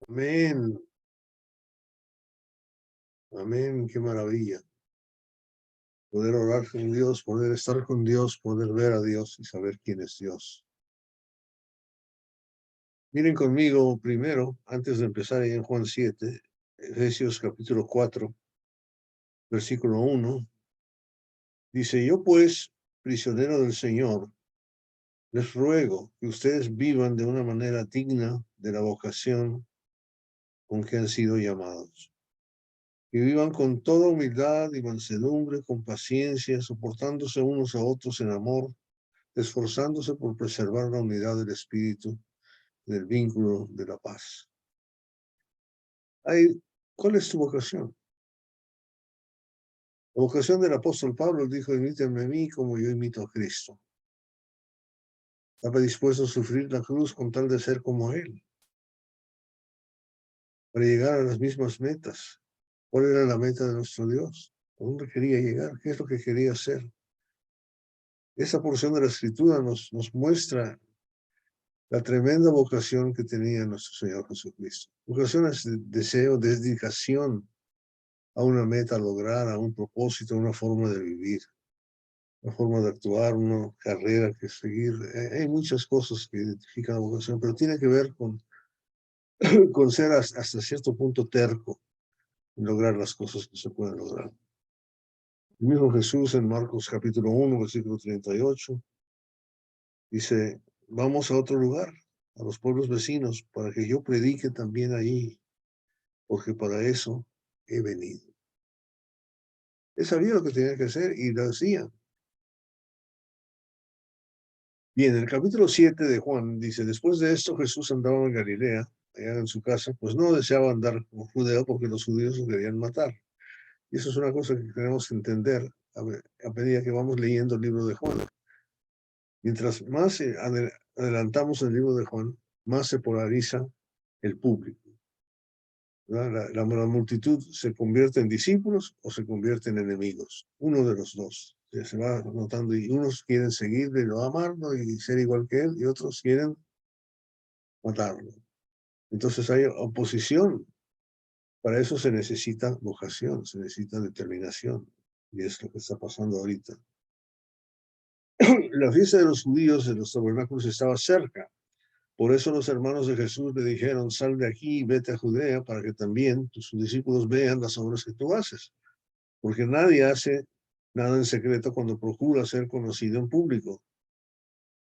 Amén, amén, qué maravilla. Poder orar con Dios, poder estar con Dios, poder ver a Dios y saber quién es Dios. Miren conmigo primero, antes de empezar ahí en Juan 7, Efesios capítulo 4, versículo 1, dice, yo pues, prisionero del Señor, les ruego que ustedes vivan de una manera digna de la vocación con que han sido llamados. Que vivan con toda humildad y mansedumbre, con paciencia, soportándose unos a otros en amor, esforzándose por preservar la unidad del espíritu, del vínculo de la paz. ¿Cuál es tu vocación? La vocación del apóstol Pablo dijo, imítenme a mí como yo imito a Cristo. Estaba dispuesto a sufrir la cruz con tal de ser como Él, para llegar a las mismas metas. ¿Cuál era la meta de nuestro Dios? ¿A dónde quería llegar? ¿Qué es lo que quería hacer? Esa porción de la Escritura nos muestra la tremenda vocación que tenía nuestro Señor Jesucristo. Vocación es deseo, dedicación a una meta a lograr, a un propósito, a una forma de vivir, una forma de actuar, una carrera que seguir. Hay muchas cosas que identifican la vocación, pero tiene que ver con ser hasta cierto punto terco en lograr las cosas que se pueden lograr. El mismo Jesús en Marcos capítulo 1, versículo 38, dice, vamos a otro lugar, a los pueblos vecinos, para que yo predique también ahí, porque para eso he venido. Él sabía lo que tenía que hacer y lo hacía. Bien, en el capítulo 7 de Juan dice, después de esto Jesús andaba en Galilea, allá en su casa, pues no deseaba andar por Judea porque los judíos lo querían matar. Y eso es una cosa que tenemos que entender a medida que vamos leyendo el libro de Juan. Mientras más adelantamos el libro de Juan, más se polariza el público. La multitud se convierte en discípulos o se convierte en enemigos. Uno de los dos. Se va notando y unos quieren seguirle, lo amarlo y ser igual que él, y otros quieren matarlo. Entonces hay oposición. Para eso se necesita vocación, se necesita determinación. Y es lo que está pasando ahorita. La fiesta de los judíos de los tabernáculos estaba cerca. Por eso los hermanos de Jesús le dijeron, sal de aquí y vete a Judea para que también tus discípulos vean las obras que tú haces. Porque nadie hace nada en secreto cuando procura ser conocido en público.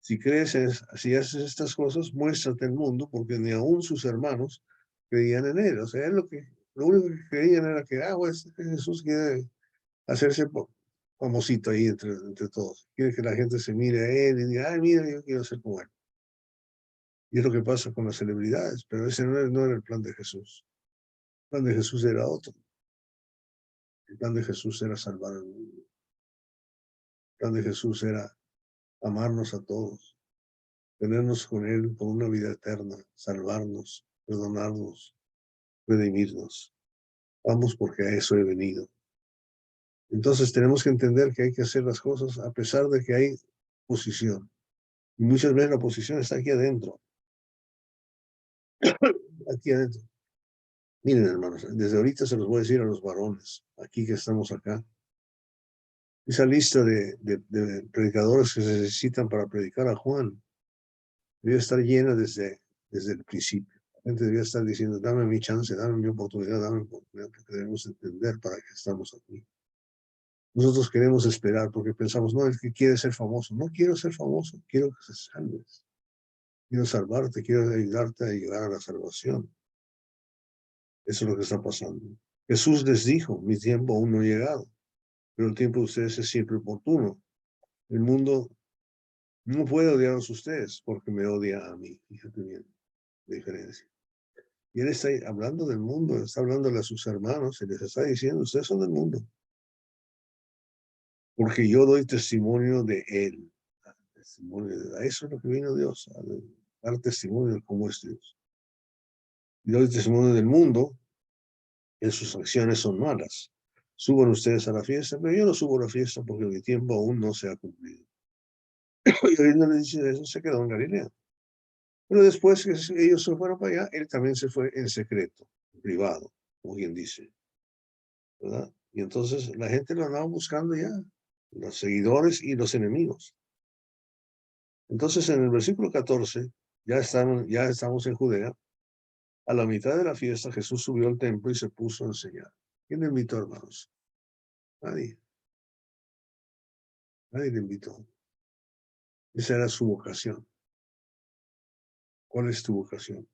Si creces, si haces estas cosas, muéstrate al mundo, porque ni aún sus hermanos creían en él. O sea, lo único que creían era que, pues Jesús quiere hacerse famosito ahí entre todos. Quiere que la gente se mire a él y diga, mira, yo quiero ser como él. Y es lo que pasa con las celebridades, pero ese no era el plan de Jesús. El plan de Jesús era otro. El plan de Jesús era salvar al mundo. El plan de Jesús era amarnos a todos, tenernos con Él por una vida eterna, salvarnos, perdonarnos, redimirnos. Vamos porque a eso he venido. Entonces tenemos que entender que hay que hacer las cosas a pesar de que hay oposición. Y muchas veces la oposición está aquí adentro. Aquí adentro. Miren, hermanos, desde ahorita se los voy a decir a los varones, aquí que estamos acá. Esa lista de predicadores que se necesitan para predicar a Juan debe estar llena desde el principio. La gente debía estar diciendo, dame mi chance, dame mi oportunidad, porque debemos entender para qué estamos aquí. Nosotros queremos esperar porque pensamos, no, el que quiere ser famoso. No quiero ser famoso, quiero que se salves. Quiero salvarte, quiero ayudarte a llegar a la salvación. Eso es lo que está pasando. Jesús les dijo, mi tiempo aún no ha llegado, pero el tiempo de ustedes es siempre oportuno. El mundo no puede odiarlos a ustedes porque me odia a mí. Fíjate bien la diferencia. Y él está hablando del mundo, está hablando a sus hermanos y les está diciendo, ustedes son del mundo. Porque yo doy testimonio de él. Eso es lo que vino Dios, a dar testimonio de cómo es Dios. Y doy testimonio del mundo, en sus acciones son malas. Suban ustedes a la fiesta, pero yo no subo a la fiesta porque mi tiempo aún no se ha cumplido. Y oyendo le dice eso, se quedó en Galilea. Pero después que ellos se fueron para allá, él también se fue en secreto, privado, como quien dice, ¿verdad? Y entonces la gente lo andaba buscando ya, los seguidores y los enemigos. Entonces en el versículo 14, ya estamos en Judea. A la mitad de la fiesta, Jesús subió al templo y se puso a enseñar. ¿Quién le invitó, hermanos? Nadie. Nadie le invitó. Esa era su vocación. ¿Cuál es tu vocación?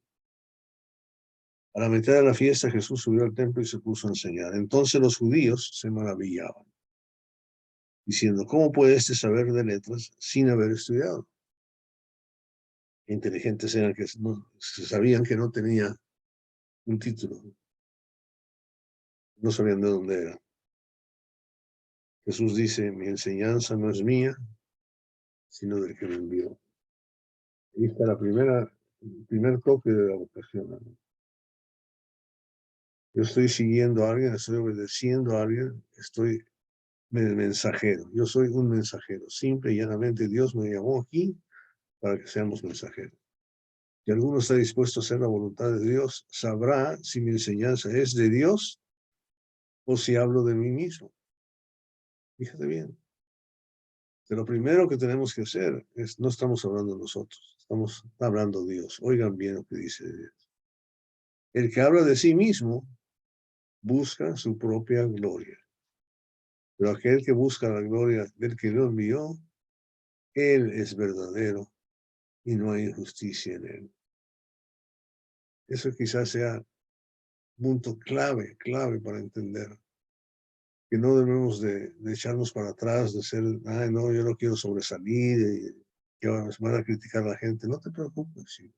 A la mitad de la fiesta, Jesús subió al templo y se puso a enseñar. Entonces los judíos se maravillaban, diciendo, ¿cómo puede este saber de letras sin haber estudiado? Inteligentes eran que no, se sabían que no tenía un título, no sabían de dónde era. Jesús dice, mi enseñanza no es mía, sino del que me envió. Ahí está el primer toque de la vocación, ¿no? Yo estoy siguiendo a alguien, estoy obedeciendo a alguien, estoy mensajero. Yo soy un mensajero. Simple y llanamente Dios me llamó aquí para que seamos mensajeros. Si alguno está dispuesto a hacer la voluntad de Dios, sabrá si mi enseñanza es de Dios o si hablo de mí mismo. Fíjate bien. Que lo primero que tenemos que hacer es, no estamos hablando nosotros, estamos hablando Dios. Oigan bien lo que dice Dios. El que habla de sí mismo busca su propia gloria. Pero aquel que busca la gloria del que lo envió, él es verdadero y no hay injusticia en él. Eso quizás sea punto clave para entender que no debemos de echarnos para atrás, de ser, ay, no, yo no quiero sobresalir, que van a criticar a la gente. No te preocupes. ¿Sí?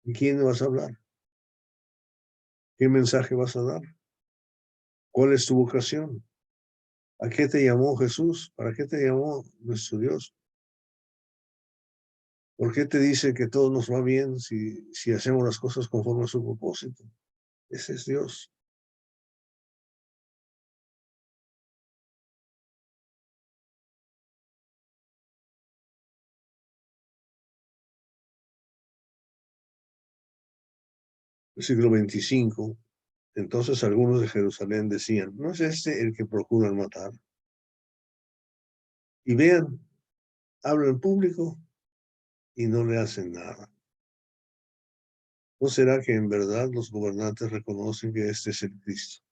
¿Y quién vas a hablar? ¿Qué mensaje vas a dar? ¿Cuál es tu vocación? ¿A qué te llamó Jesús? ¿Para qué te llamó nuestro Dios? ¿Por qué te dice que todo nos va bien si hacemos las cosas conforme a su propósito? Ese es Dios. El siglo 25. Entonces algunos de Jerusalén decían, ¿no es este el que procuran matar? Y vean, habla en público y no le hacen nada. ¿No será que en verdad los gobernantes reconocen que este es el Cristo?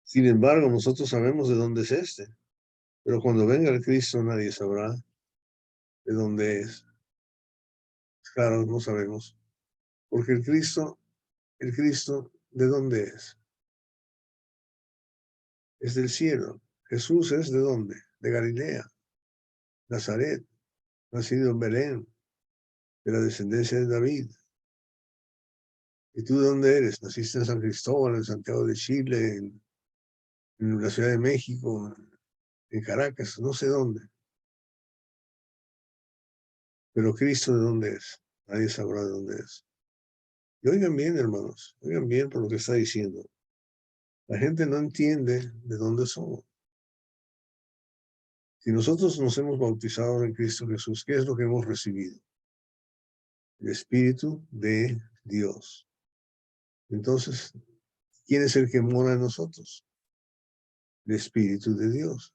Sin embargo, nosotros sabemos de dónde es este, pero cuando venga el Cristo nadie sabrá de dónde es. Claro, no sabemos, porque el Cristo, ¿de dónde es? Es del cielo. Jesús es ¿de dónde? De Galilea, Nazaret, nacido en Belén, de la descendencia de David. ¿Y tú de dónde eres? Naciste en San Cristóbal, en Santiago de Chile, en la Ciudad de México, en Caracas, no sé dónde. Pero Cristo, ¿de dónde es? Nadie sabrá de dónde es. Y oigan bien, hermanos, oigan bien por lo que está diciendo. La gente no entiende de dónde somos. Si nosotros nos hemos bautizado en Cristo Jesús, ¿qué es lo que hemos recibido? El Espíritu de Dios. Entonces, ¿quién es el que mora en nosotros? El Espíritu de Dios.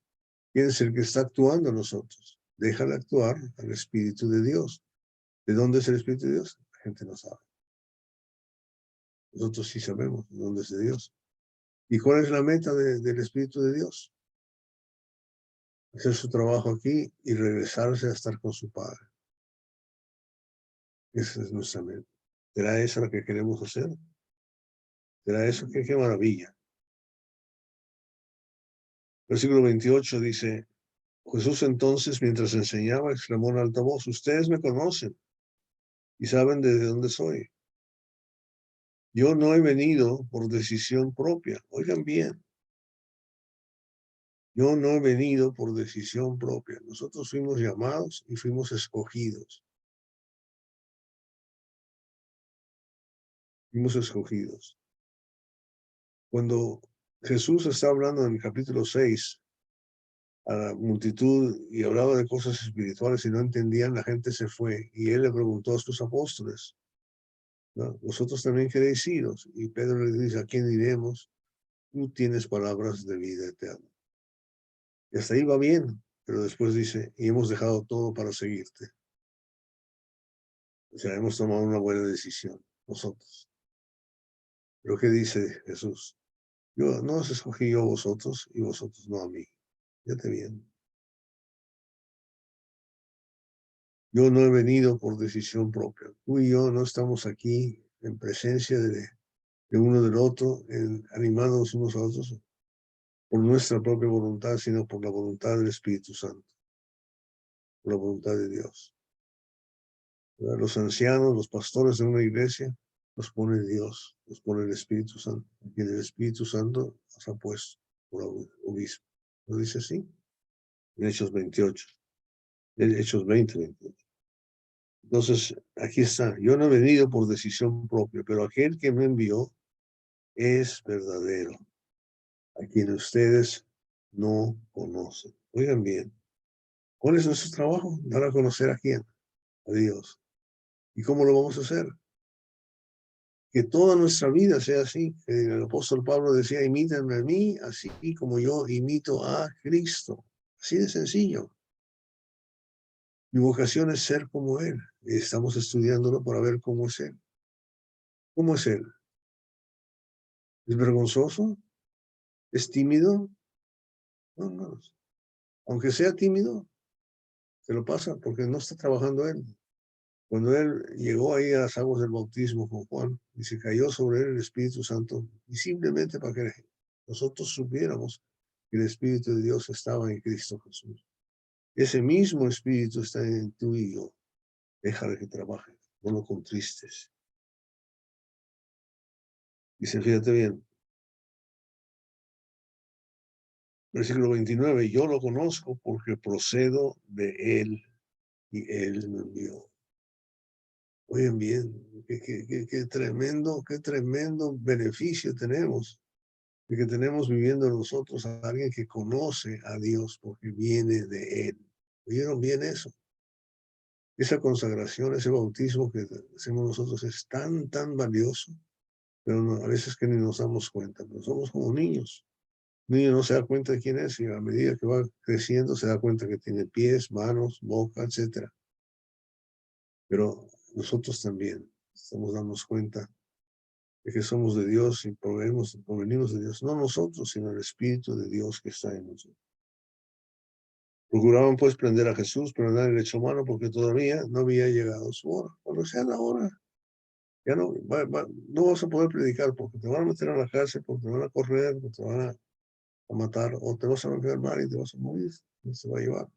¿Quién es el que está actuando en nosotros? Déjale actuar al Espíritu de Dios. ¿De dónde es el Espíritu de Dios? La gente no sabe. Nosotros sí sabemos de dónde es de Dios. ¿Y cuál es la meta del Espíritu de Dios? Hacer su trabajo aquí y regresarse a estar con su Padre. Esa es nuestra meta. ¿Será esa la que queremos hacer? ¿Será eso? Qué maravilla. Versículo 28 dice, Jesús entonces, mientras enseñaba, exclamó en alta voz, ustedes me conocen y saben de dónde soy. Yo no he venido por decisión propia. Oigan bien, yo no he venido por decisión propia. Nosotros fuimos llamados y fuimos escogidos. Fuimos escogidos. Cuando Jesús está hablando en el capítulo 6 a la multitud y hablaba de cosas espirituales y no entendían, la gente se fue. Y él le preguntó a sus apóstoles, ¿no? ¿Vosotros también queréis iros? Y Pedro le dice, ¿a quién iremos? Tú tienes palabras de vida eterna. Y hasta ahí va bien, pero después dice, y hemos dejado todo para seguirte. O sea, hemos tomado una buena decisión, nosotros. Pero ¿qué dice Jesús? Yo no os escogí yo a vosotros y vosotros no a mí. Fíjate bien. Yo no he venido por decisión propia. Tú y yo no estamos aquí en presencia de uno del otro, animándonos unos a otros por nuestra propia voluntad, sino por la voluntad del Espíritu Santo, por la voluntad de Dios. ¿Verdad? Los ancianos, los pastores de una iglesia, los pone Dios, los pone el Espíritu Santo, y el Espíritu Santo los ha puesto por obispo. ¿Lo dice así? En Hechos 28, en Hechos 28. Entonces, aquí está. Yo no he venido por decisión propia, pero aquel que me envió es verdadero, a quien ustedes no conocen. Oigan bien, ¿cuál es nuestro trabajo? Dar a conocer a quién, a Dios. ¿Y cómo lo vamos a hacer? Que toda nuestra vida sea así. El apóstol Pablo decía, imítenme a mí, así como yo imito a Cristo. Así de sencillo. Mi vocación es ser como Él. Estamos estudiándolo para ver cómo es Él. ¿Cómo es Él? ¿Es vergonzoso? ¿Es tímido? No, no. Aunque sea tímido, se lo pasa porque no está trabajando Él. Cuando Él llegó ahí a las aguas del bautismo con Juan y se cayó sobre Él el Espíritu Santo, y simplemente para que nosotros supiéramos que el Espíritu de Dios estaba en Cristo Jesús. Ese mismo Espíritu está en tú y yo. Déjale que trabaje, no lo contristes. Dice, fíjate bien, versículo 29, yo lo conozco porque procedo de Él y Él me envió. Oigan bien, qué tremendo beneficio tenemos de que tenemos viviendo nosotros a alguien que conoce a Dios porque viene de Él. ¿Oyeron bien eso? Esa consagración, ese bautismo que hacemos nosotros es tan valioso, pero no, a veces que ni nos damos cuenta, pero somos como niños. Un niño no se da cuenta de quién es y a medida que va creciendo se da cuenta que tiene pies, manos, boca, etcétera. Pero nosotros también estamos dando cuenta de que somos de Dios y provenimos de Dios, no nosotros, sino el Espíritu de Dios que está en nosotros. Procuraban pues prender a Jesús, pero nadie le echó mano porque todavía no había llegado su hora. Cuando sea la hora, ya no, no vas a poder predicar porque te van a meter a la cárcel, porque te van a correr, porque te van a matar, o te vas a enfermar y te vas a morir, no se va a llevar.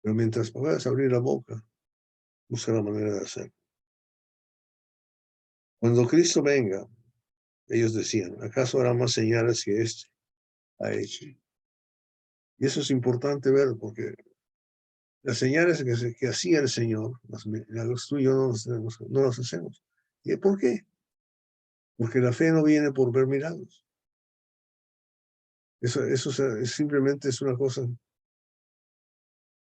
Pero mientras puedas abrir la boca, busca la manera de hacerlo. Cuando Cristo venga, ellos decían, ¿acaso hará más señales que este ha hecho? Y eso es importante ver porque las señales que hacía el Señor, las milagros tú y yo no las hacemos. ¿Y por qué? Porque la fe no viene por ver milagros. Eso simplemente es una cosa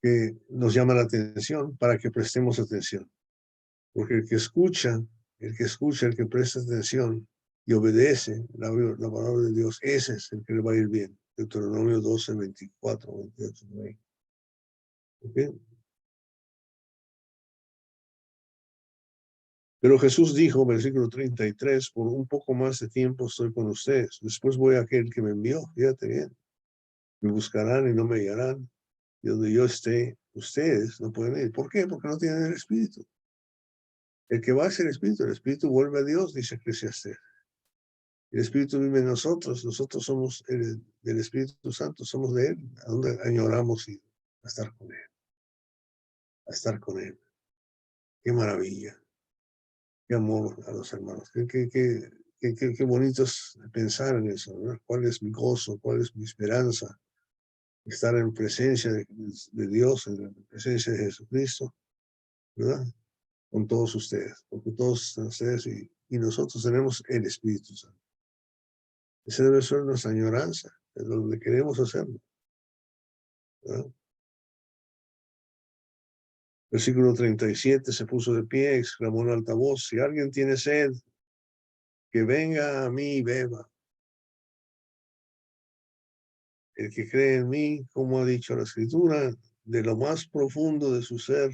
que nos llama la atención para que prestemos atención. Porque el que presta atención y obedece la palabra de Dios, ese es el que le va a ir bien. Deuteronomio 12, 24, 28. ¿Okay? Pero Jesús dijo, versículo 33, por un poco más de tiempo estoy con ustedes. Después voy a aquel que me envió. Fíjate bien. Me buscarán y no me hallarán. Y donde yo esté, ustedes no pueden ir. ¿Por qué? Porque no tienen el Espíritu. El que va es el Espíritu vuelve a Dios, dice Eclesiastés. El Espíritu vive en nosotros somos del Espíritu Santo, somos de Él, a donde añoramos ir, a estar con Él, a estar con Él. Qué maravilla, qué amor a los hermanos, qué bonito es pensar en eso, ¿no? ¿Cuál es mi gozo, cuál es mi esperanza? Estar en presencia de Dios, en la presencia de Jesucristo, ¿verdad? Con todos ustedes, porque todos ustedes y nosotros tenemos el Espíritu Santo. Esa debe ser nuestra añoranza, es donde queremos hacerlo. ¿verdad? Versículo 37, se puso de pie, exclamó en alta voz, si alguien tiene sed, que venga a mí y beba. El que cree en mí, como ha dicho la Escritura, de lo más profundo de su ser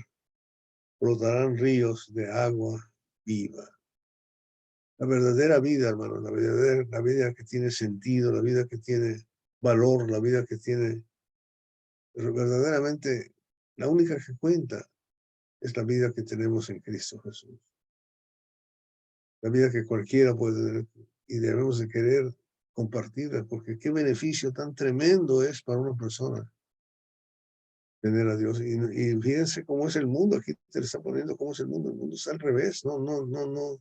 brotarán ríos de agua viva. La verdadera vida, hermano, la vida que tiene sentido, la vida que tiene valor, la vida que tiene verdaderamente, la única que cuenta es la vida que tenemos en Cristo Jesús. La vida que cualquiera puede tener y debemos de querer compartirla, porque qué beneficio tan tremendo es para una persona tener a Dios. Y fíjense cómo es el mundo, aquí te lo está poniendo cómo es el mundo está al revés, no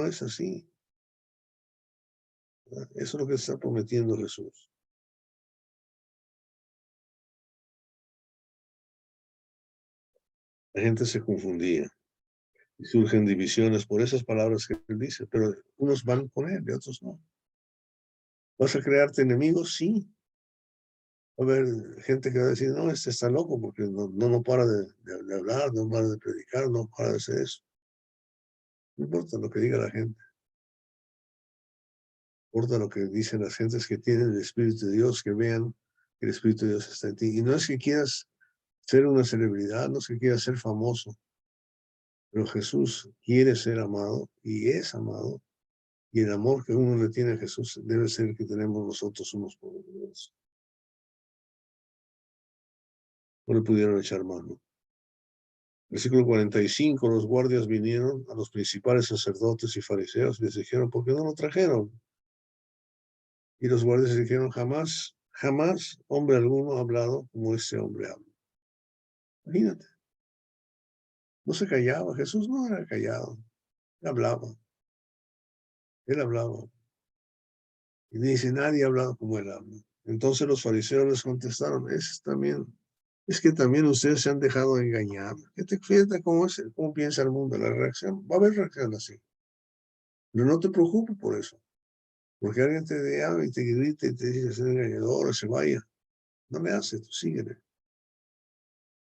es así. ¿Verdad? Eso es lo que está prometiendo Jesús. La gente se confundía y surgen divisiones por esas palabras que él dice, pero unos van con él y otros no. ¿Vas a crearte enemigos? Sí. Va a haber gente que va a decir, no, este está loco porque no para de hablar, no para de predicar, no para de hacer eso. No importa lo que diga la gente. No importa lo que dicen las gentes que tienen el Espíritu de Dios, que vean que el Espíritu de Dios está en ti. Y no es que quieras ser una celebridad, no es que quieras ser famoso, pero Jesús quiere ser amado y es amado. Y el amor que uno le tiene a Jesús debe ser el que tenemos nosotros unos por otros. No le pudieron echar mano. Versículo 45, los guardias vinieron a los principales sacerdotes y fariseos y les dijeron, ¿por qué no lo trajeron? Y los guardias dijeron, jamás hombre alguno ha hablado como este hombre habla. Imagínate, no se callaba, Jesús no era callado, él hablaba. Y dice, nadie ha hablado como él habla. Entonces los fariseos les contestaron, es que también ustedes se han dejado engañar. Fíjate cómo piensa el mundo, la reacción, va a haber reacción así. Pero no te preocupes por eso. Porque alguien te llama y te grita y te dice que es un engañador o se vaya. No le hace, tú síguele.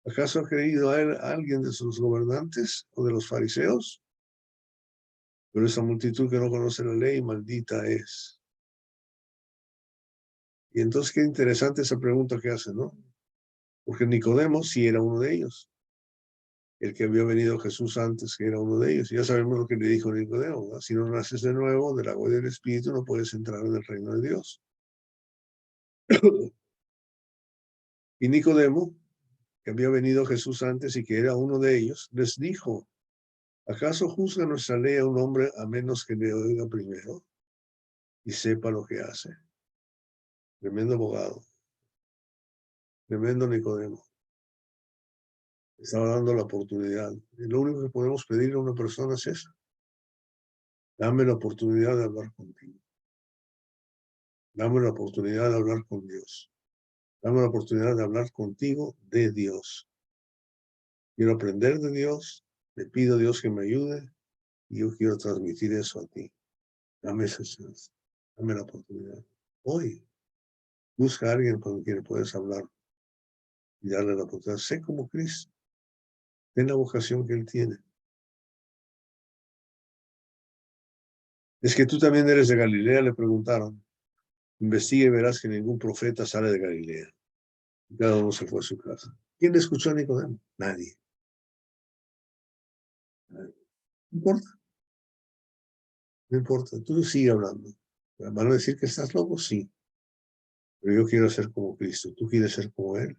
¿Acaso ha creído a él alguien de sus gobernantes o de los fariseos? Pero esa multitud que no conoce la ley, maldita es. Y entonces qué interesante esa pregunta que hace, ¿no? Porque Nicodemo sí era uno de ellos. El que había venido Jesús antes, que era uno de ellos. Y ya sabemos lo que le dijo Nicodemo, ¿verdad? Si no naces de nuevo del agua y del Espíritu, no puedes entrar en el reino de Dios. Y Nicodemo, que había venido Jesús antes y que era uno de ellos, les dijo, ¿acaso juzga nuestra ley a un hombre a menos que le oiga primero y sepa lo que hace? Tremendo abogado, tremendo Nicodemo. Estaba dando la oportunidad. Y lo único que podemos pedirle a una persona es eso. Dame la oportunidad de hablar contigo. Dame la oportunidad de hablar con Dios. Dame la oportunidad de hablar contigo de Dios. Quiero aprender de Dios. Le pido a Dios que me ayude y yo quiero transmitir eso a ti. Dame esa chance. Dame la oportunidad. Hoy, busca a alguien con quien puedes hablar y darle la oportunidad. Sé como Cristo. Ten la vocación que Él tiene. Es que tú también eres de Galilea, le preguntaron. Investiga y verás que ningún profeta sale de Galilea. Cada uno se fue a su casa. ¿Quién le escuchó a Nicodemo? Nadie. No importa, no importa. Tú sigue hablando. ¿Van a decir que estás loco? Sí. Pero yo quiero ser como Cristo. ¿Tú quieres ser como Él?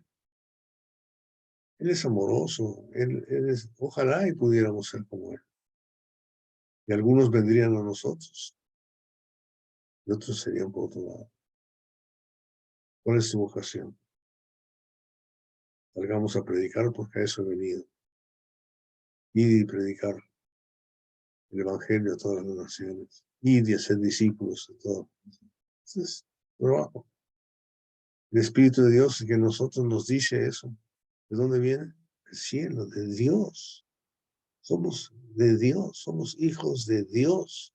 Él es amoroso. Ojalá y pudiéramos ser como Él. Y algunos vendrían a nosotros. Y otros serían por otro lado. ¿Cuál es tu vocación? Salgamos a predicar porque a eso he venido. Y predicar el Evangelio a todas las naciones. Y de ser discípulos de todos. Ese es trabajo. El Espíritu de Dios que nosotros nos dice eso. ¿De dónde viene? Del cielo, de Dios. Somos de Dios, somos hijos de Dios.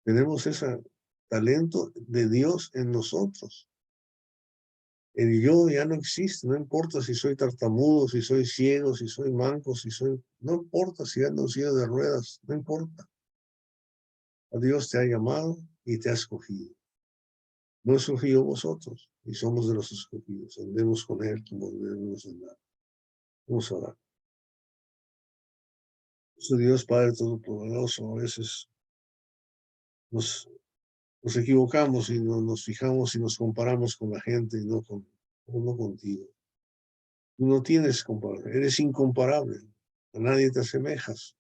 Tenemos ese talento de Dios en nosotros. El yo ya no existe, no importa si soy tartamudo, si soy ciego, si soy manco, si soy... No importa si ando en silla de ruedas, no importa. A Dios te ha llamado y te ha escogido. No escogido vosotros, y somos de los escogidos. Andemos con Él como debemos andar. Vamos a orar. Nuestro Dios Padre Todopoderoso, a veces nos equivocamos y no nos fijamos y nos comparamos con la gente y no contigo. Tú no tienes comparación, eres incomparable. A nadie te asemejas.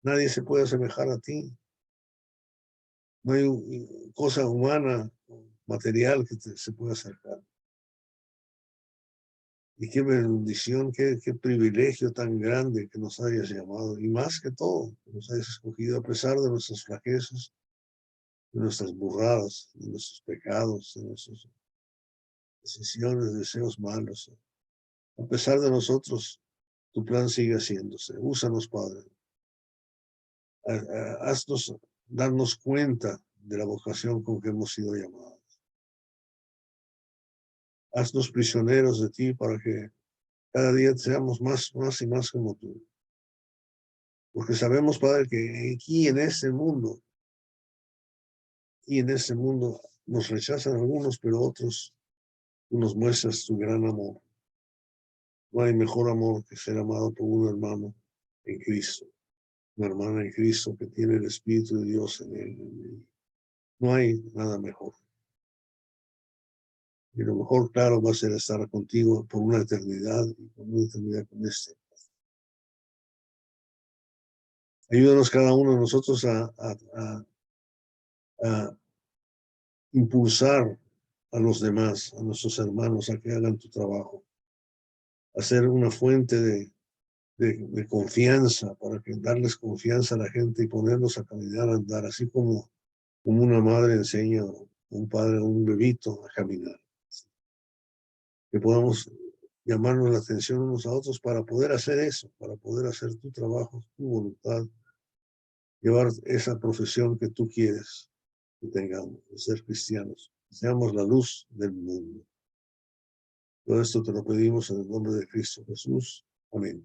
Nadie se puede asemejar a ti. No hay cosa humana, material que se pueda acercar. Y qué bendición, qué privilegio tan grande que nos hayas llamado. Y más que todo, que nos hayas escogido a pesar de nuestras flaquezas, de nuestras burradas, de nuestros pecados, de nuestras decisiones, deseos malos. A pesar de nosotros, tu plan sigue haciéndose. Úsanos, Padre. Haznos darnos cuenta de la vocación con que hemos sido llamados. Haznos prisioneros de ti para que cada día seamos más y más como tú. Porque sabemos, Padre, que aquí en este mundo, nos rechazan algunos, pero otros tú nos muestras tu gran amor. No hay mejor amor que ser amado por un hermano en Cristo, una hermana en Cristo que tiene el Espíritu de Dios en él. No hay nada mejor. Y lo mejor, claro, va a ser estar contigo por una eternidad y por una eternidad con este. Ayúdanos cada uno de nosotros a impulsar a los demás, a nuestros hermanos, a que hagan tu trabajo, a ser una fuente de confianza, para que darles confianza a la gente y ponerlos a caminar, a andar, así como una madre enseña a un padre, a un bebito a caminar. Que podamos llamarnos la atención unos a otros para poder hacer eso, para poder hacer tu trabajo, tu voluntad, llevar esa profesión que tú quieres que tengamos, de ser cristianos, seamos la luz del mundo. Todo esto te lo pedimos en el nombre de Cristo Jesús. Amén.